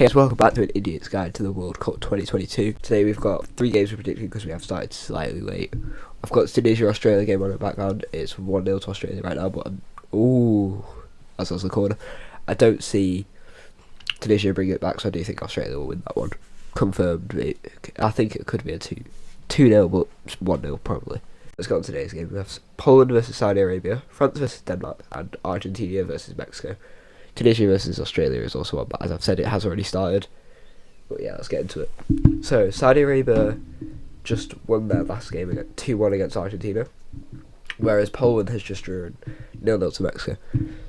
Hey guys, welcome back to an Idiot's Guide to the World Cup 2022. Today we've got 3 games we're predicting because we have started slightly late. I've got Tunisia-Australia game on the background. It's 1-0 to Australia right now, but that's also the corner. I don't see Tunisia bringing it back, so I do think Australia will win that one. Confirmed. I think it could be a 2-0, but 1-0 probably. Let's go on to today's game. We have Poland versus Saudi Arabia, France versus Denmark, and Argentina versus Mexico. Tunisia versus Australia is also on, but as I've said, it has already started. But yeah, let's get into it. So, Saudi Arabia just won their last game 2-1 against Argentina, whereas Poland has just drawn 0-0 to Mexico.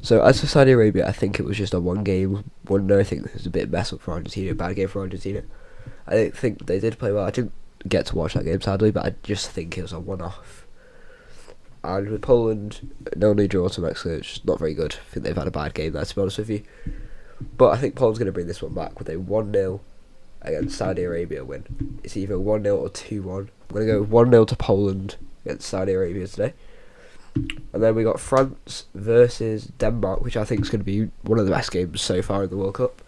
So, as for Saudi Arabia, I think it was just a 1-game wonder. I think it was a bit mess up for Argentina, a bad game for Argentina. I don't think they did play well. I didn't get to watch that game, sadly, but I just think it was a one-off. And with Poland, no only draw to Mexico, it's just not very good. I think they've had a bad game there, to be honest with you. But I think Poland's going to bring this one back with a 1-0 against Saudi Arabia win. It's either 1-0 or 2-1. I'm going to go 1-0 to Poland against Saudi Arabia today. And then we got France versus Denmark, which I think is going to be one of the best games so far in the World Cup.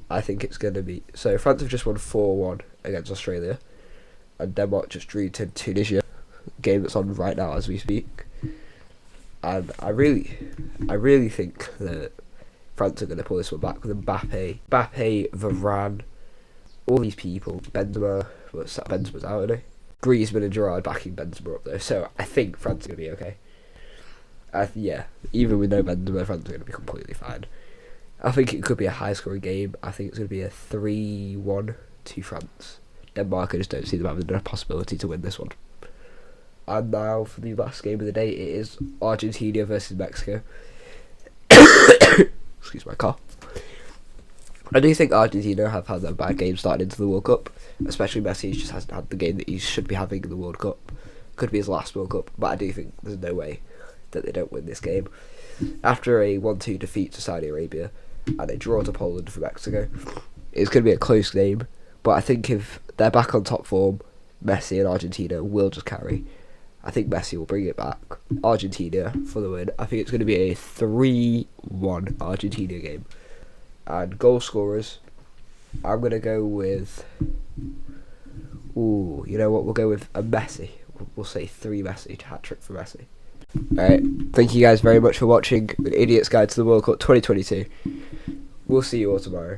I think it's going to be... So France have just won 4-1 against Australia. And Denmark just drew to Tunisia. Game that's on right now as we speak, and I really think that France are going to pull this one back with mbappe, vrane, all these people. Benzema's out, isn't he? Griezmann and Gerrard backing Benzema up there, so I think France are going to be okay. Yeah, even with no Benzema, France are going to be completely fine. I think it could be a high-scoring game. I think it's going to be a 3-1 to France. Denmark, I just don't see them having a possibility to win this one. And now for the last game of the day, it is Argentina versus Mexico. Excuse my cough. I do think Argentina have had a bad game starting into the World Cup, especially Messi just hasn't had the game that he should be having in the World Cup. Could be his last World Cup, but I do think there's no way that they don't win this game. After a 1-2 defeat to Saudi Arabia and a draw to Poland for Mexico, it's going to be a close game, but I think if they're back on top form, Messi and Argentina will just carry. I think Messi will bring it back. Argentina for the win. I think it's going to be a 3-1 Argentina game. And goal scorers, I'm going to go with... you know what? We'll go with a Messi. We'll say 3 Messi. Hat-trick for Messi. Alright, thank you guys very much for watching an Idiot's Guide to the World Cup 2022. We'll see you all tomorrow.